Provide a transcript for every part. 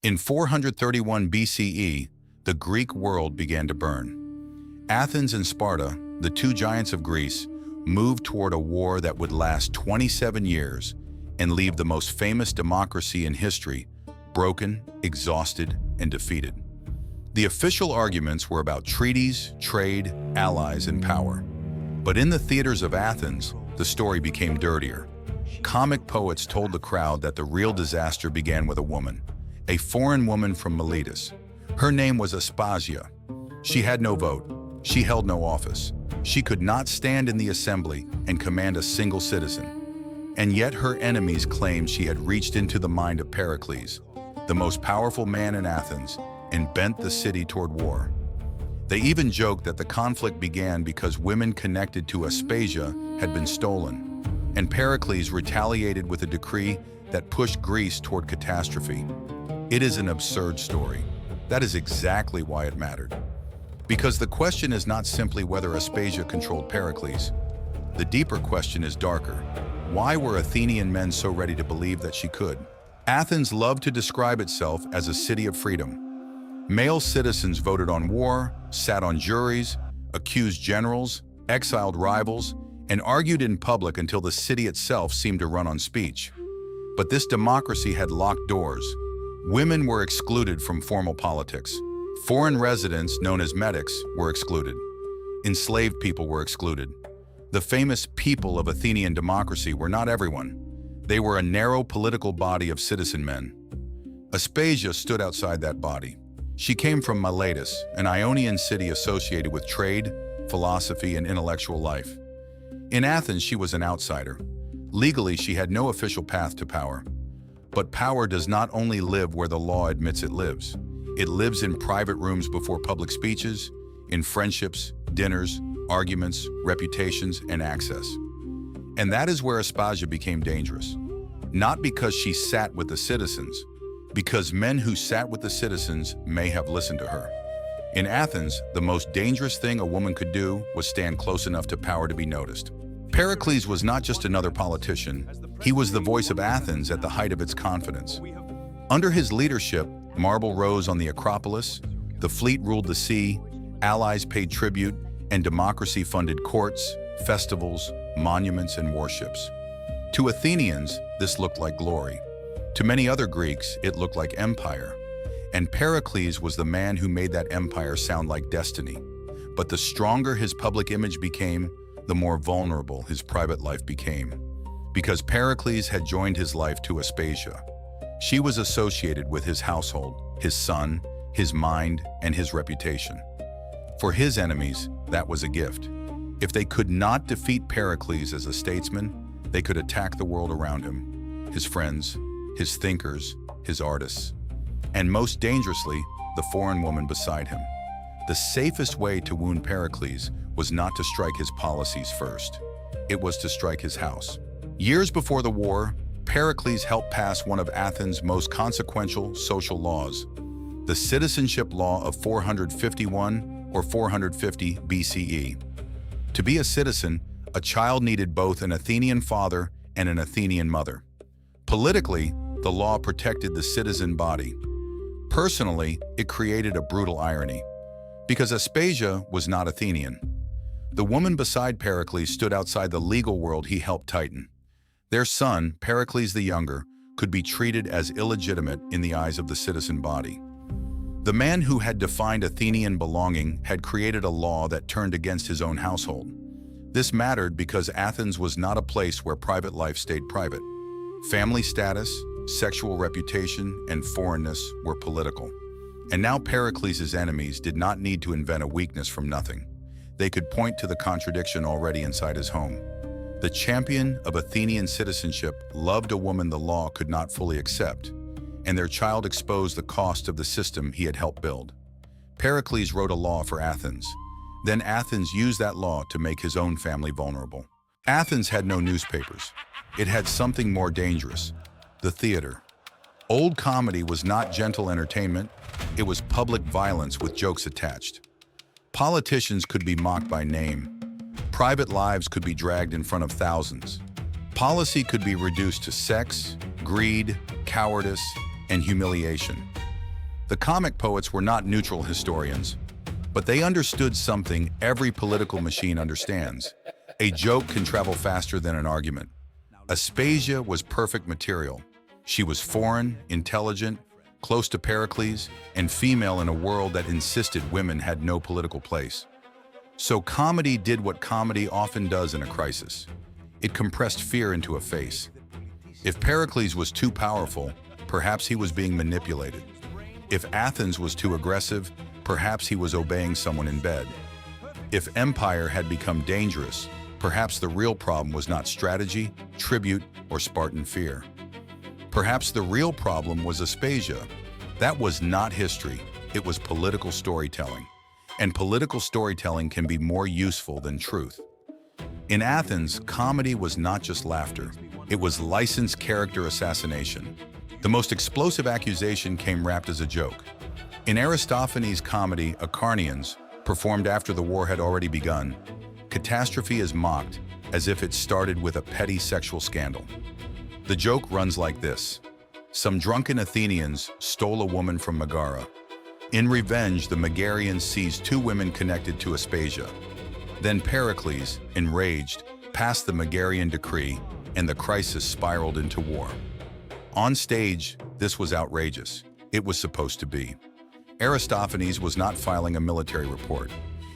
In 431 BCE, the Greek world began to burn. Athens and Sparta, the two giants of Greece, moved toward a war that would last 27 years and leave the most famous democracy in history broken, exhausted, and defeated. The official arguments were about treaties, trade, allies, and power. But in the theaters of Athens, the story became dirtier. Comic poets told the crowd that the real disaster began with a woman, a foreign woman from Miletus. Her name was Aspasia. She had no vote. She held no office. She could not stand in the assembly and command a single citizen. And yet her enemies claimed she had reached into the mind of Pericles, the most powerful man in Athens, and bent the city toward war. They even joked that the conflict began because women connected to Aspasia had been stolen, and Pericles retaliated with a decree that pushed Greece toward catastrophe. It is an absurd story. That is exactly why it mattered. Because the question is not simply whether Aspasia controlled Pericles. The deeper question is darker. Why were Athenian men so ready to believe that she could? Athens loved to describe itself as a city of freedom. Male citizens voted on war, sat on juries, accused generals, exiled rivals, and argued in public until the city itself seemed to run on speech. But this democracy had locked doors. Women were excluded from formal politics. Foreign residents, known as metics, were excluded. Enslaved people were excluded. The famous people of Athenian democracy were not everyone. They were a narrow political body of citizen men. Aspasia stood outside that body. She came from Miletus, an Ionian city associated with trade, philosophy, and intellectual life. In Athens, she was an outsider. Legally, she had no official path to power. But power does not only live where the law admits it lives. It lives in private rooms before public speeches, in friendships, dinners, arguments, reputations, and access. And that is where Aspasia became dangerous. Not because she sat with the citizens, because men who sat with the citizens may have listened to her. In Athens, the most dangerous thing a woman could do was stand close enough to power to be noticed. Pericles was not just another politician, he was the voice of Athens at the height of its confidence. Under his leadership, marble rose on the Acropolis, the fleet ruled the sea, allies paid tribute, and democracy funded courts, festivals, monuments, and warships. To Athenians, this looked like glory. To many other Greeks, it looked like empire. And Pericles was the man who made that empire sound like destiny. But the stronger his public image became, the more vulnerable his private life became. Because Pericles had joined his life to Aspasia. She was associated with his household, his son, his mind, and his reputation. For his enemies, that was a gift. If they could not defeat Pericles as a statesman, they could attack the world around him, his friends, his thinkers, his artists, and most dangerously, the foreign woman beside him. The safest way to wound Pericles was not to strike his policies first. It was to strike his house. Years before the war, Pericles helped pass one of Athens' most consequential social laws, the citizenship law of 451 or 450 BCE. To be a citizen, a child needed both an Athenian father and an Athenian mother. Politically, the law protected the citizen body. Personally, it created a brutal irony. Because Aspasia was not Athenian. The woman beside Pericles stood outside the legal world he helped tighten. Their son, Pericles the Younger, could be treated as illegitimate in the eyes of the citizen body. The man who had defined Athenian belonging had created a law that turned against his own household. This mattered because Athens was not a place where private life stayed private. Family status, sexual reputation, and foreignness were political. And now Pericles' enemies did not need to invent a weakness from nothing. They could point to the contradiction already inside his home. The champion of Athenian citizenship loved a woman the law could not fully accept, and their child exposed the cost of the system he had helped build. Pericles wrote a law for Athens. Then Athens used that law to make his own family vulnerable. Athens had no newspapers. It had something more dangerous, the theater. Old comedy was not gentle entertainment, it was public violence with jokes attached. Politicians could be mocked by name. Private lives could be dragged in front of thousands. Policy could be reduced to sex, greed, cowardice, and humiliation. The comic poets were not neutral historians, but they understood something every political machine understands. A joke can travel faster than an argument. Aspasia was perfect material. She was foreign, intelligent, close to Pericles, and female in a world that insisted women had no political place. So comedy did what comedy often does in a crisis. It compressed fear into a face. If Pericles was too powerful, perhaps he was being manipulated. If Athens was too aggressive, perhaps he was obeying someone in bed. If empire had become dangerous, perhaps the real problem was not strategy, tribute, or Spartan fear. Perhaps the real problem was Aspasia. That was not history, it was political storytelling. And political storytelling can be more useful than truth. In Athens, comedy was not just laughter. It was licensed character assassination. The most explosive accusation came wrapped as a joke. In Aristophanes' comedy, Acarnanians, performed after the war had already begun, catastrophe is mocked as if it started with a petty sexual scandal. The joke runs like this. Some drunken Athenians stole a woman from Megara. In revenge, the Megarians seized two women connected to Aspasia. Then Pericles, enraged, passed the Megarian Decree, and the crisis spiraled into war. On stage, this was outrageous. It was supposed to be. Aristophanes was not filing a military report.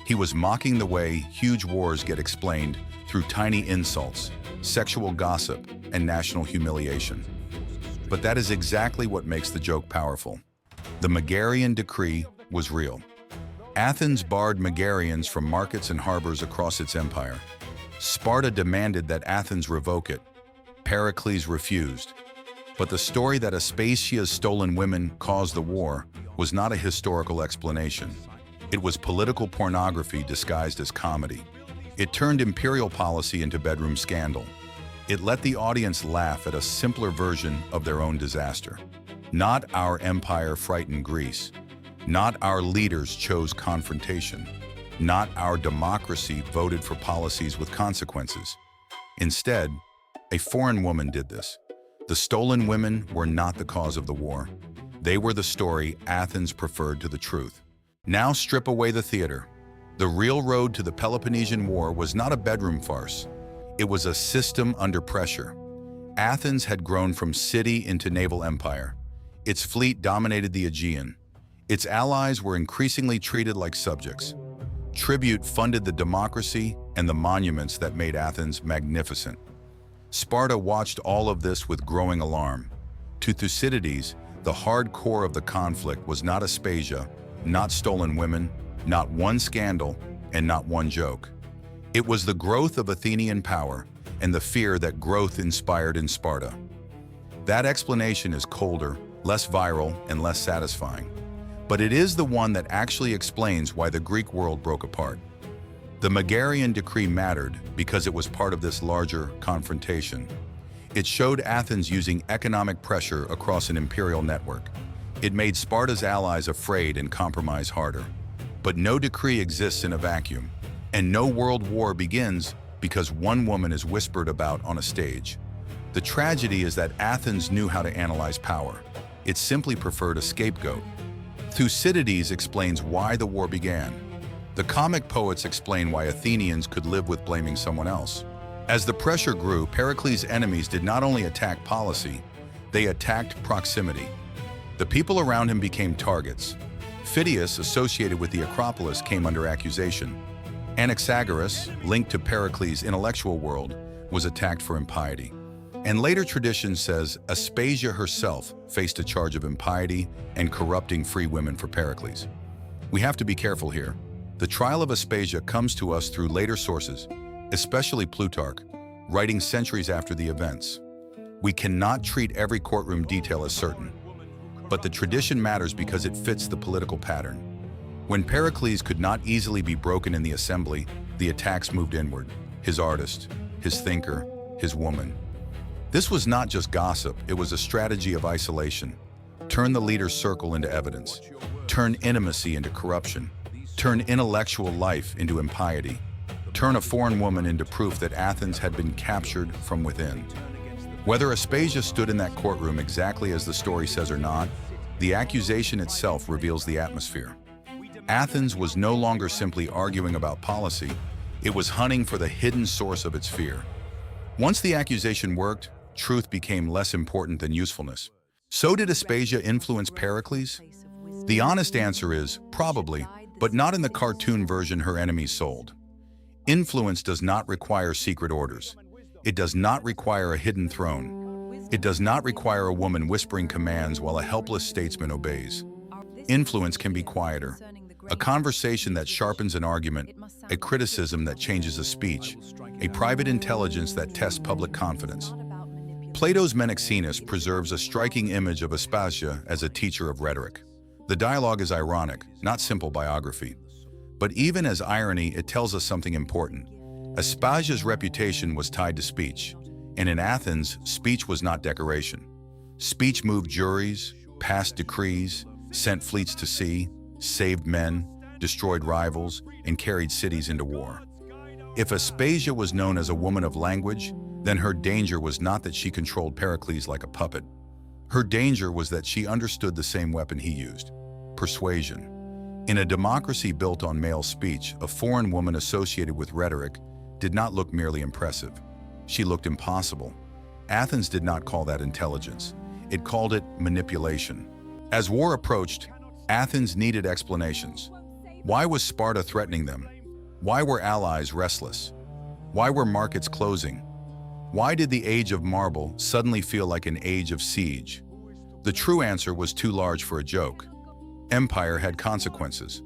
He was mocking the way huge wars get explained through tiny insults, sexual gossip, and national humiliation. But that is exactly what makes the joke powerful. The Megarian Decree was real. Athens barred Megarians from markets and harbors across its empire. Sparta demanded that Athens revoke it. Pericles refused. But the story that Aspasia's stolen women caused the war was not a historical explanation. It was political pornography disguised as comedy. It turned imperial policy into bedroom scandal. It let the audience laugh at a simpler version of their own disaster. Not our empire frightened Greece. Not our leaders chose confrontation. Not our democracy voted for policies with consequences. Instead, a foreign woman did this. The stolen women were not the cause of the war. They were the story Athens preferred to the truth. Now strip away the theater. The real road to the Peloponnesian War was not a bedroom farce. It was a system under pressure. Athens had grown from city into naval empire. Its fleet dominated the Aegean. Its allies were increasingly treated like subjects. Tribute funded the democracy and the monuments that made Athens magnificent. Sparta watched all of this with growing alarm. To Thucydides, the hard core of the conflict was not Aspasia, not stolen women, not one scandal, and not one joke. It was the growth of Athenian power and the fear that growth inspired in Sparta. That explanation is colder, less viral, and less satisfying. But it is the one that actually explains why the Greek world broke apart. The Megarian Decree mattered because it was part of this larger confrontation. It showed Athens using economic pressure across an imperial network. It made Sparta's allies afraid and compromise harder. But no decree exists in a vacuum, and no world war begins because one woman is whispered about on a stage. The tragedy is that Athens knew how to analyze power. It simply preferred a scapegoat. Thucydides explains why the war began. The comic poets explain why Athenians could live with blaming someone else. As the pressure grew, Pericles' enemies did not only attack policy, they attacked proximity. The people around him became targets. Phidias, associated with the Acropolis, came under accusation. Anaxagoras, linked to Pericles' intellectual world, was attacked for impiety. And later tradition says Aspasia herself faced a charge of impiety and corrupting free women for Pericles. We have to be careful here. The trial of Aspasia comes to us through later sources, especially Plutarch, writing centuries after the events. We cannot treat every courtroom detail as certain, but the tradition matters because it fits the political pattern. When Pericles could not easily be broken in the assembly, the attacks moved inward. His artist, his thinker, his woman. This was not just gossip, it was a strategy of isolation. Turn the leader's circle into evidence. Turn intimacy into corruption. Turn intellectual life into impiety. Turn a foreign woman into proof that Athens had been captured from within. Whether Aspasia stood in that courtroom exactly as the story says or not, The accusation itself reveals the atmosphere. Athens was no longer simply arguing about policy, it was hunting for the hidden source of its fear. Once the accusation worked, truth became less important than usefulness. So did Aspasia influence Pericles? The honest answer is, probably, but not in the cartoon version her enemies sold. Influence does not require secret orders. It does not require a hidden throne. It does not require a woman whispering commands while a helpless statesman obeys. Influence can be quieter. A conversation that sharpens an argument, a criticism that changes a speech, a private intelligence that tests public confidence. Plato's Menexenus preserves a striking image of Aspasia as a teacher of rhetoric. The dialogue is ironic, not simple biography. But even as irony, it tells us something important. Aspasia's reputation was tied to speech, and in Athens, speech was not decoration. Speech moved juries, passed decrees, sent fleets to sea, saved men, destroyed rivals, and carried cities into war. If Aspasia was known as a woman of language, then her danger was not that she controlled Pericles like a puppet. Her danger was that she understood the same weapon he used: persuasion. In a democracy built on male speech, a foreign woman associated with rhetoric did not look merely impressive. She looked impossible. Athens did not call that intelligence. It called it manipulation. As war approached, Athens needed explanations. Why was Sparta threatening them? Why were allies restless? Why were markets closing? Why did the age of marble suddenly feel like an age of siege? The true answer was too large for a joke. Empire had consequences.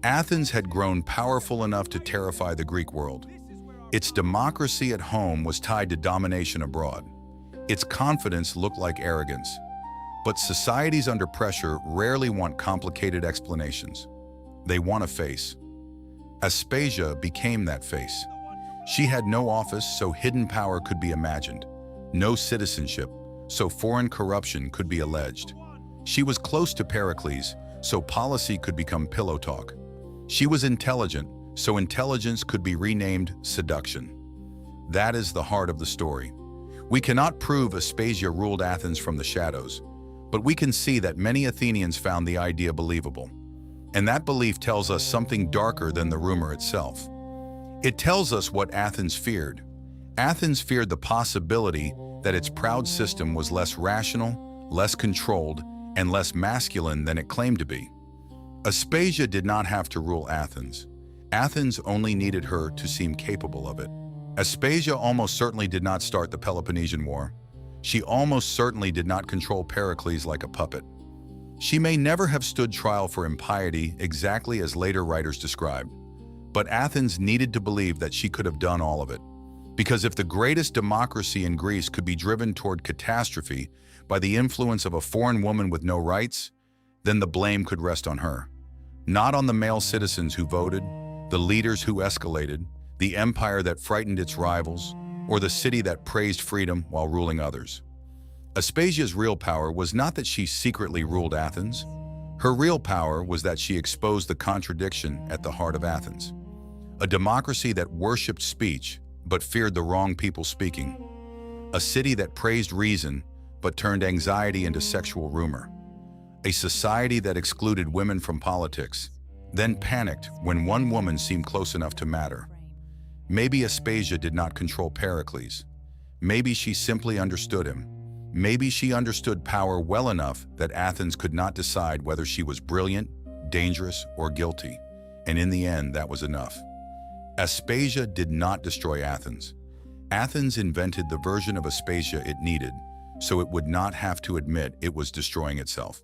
Athens had grown powerful enough to terrify the Greek world. Its democracy at home was tied to domination abroad. Its confidence looked like arrogance. But societies under pressure rarely want complicated explanations. They want a face. Aspasia became that face. She had no office, so hidden power could be imagined. No citizenship, so foreign corruption could be alleged. She was close to Pericles, so policy could become pillow talk. She was intelligent, so intelligence could be renamed seduction. That is the heart of the story. We cannot prove Aspasia ruled Athens from the shadows, but we can see that many Athenians found the idea believable. And that belief tells us something darker than the rumor itself. It tells us what Athens feared. Athens feared the possibility that its proud system was less rational, less controlled, and less masculine than it claimed to be. Aspasia did not have to rule Athens. Athens only needed her to seem capable of it. Aspasia almost certainly did not start the Peloponnesian War. She almost certainly did not control Pericles like a puppet. She may never have stood trial for impiety exactly as later writers described, but Athens needed to believe that she could have done all of it. Because if the greatest democracy in Greece could be driven toward catastrophe by the influence of a foreign woman with no rights, then the blame could rest on her. Not on the male citizens who voted, the leaders who escalated, the empire that frightened its rivals, or the city that praised freedom while ruling others. Aspasia's real power was not that she secretly ruled Athens. Her real power was that she exposed the contradiction at the heart of Athens. A democracy that worshipped speech but feared the wrong people speaking. A city that praised reason but turned anxiety into sexual rumor. A society that excluded women from politics, then panicked when one woman seemed close enough to matter. Maybe Aspasia did not control Pericles. Maybe she simply understood him. Maybe she understood power well enough that Athens could not decide whether she was brilliant, dangerous, or guilty. And in the end, that was enough. Aspasia did not destroy Athens. Athens invented the version of Aspasia it needed, so it would not have to admit it was destroying itself.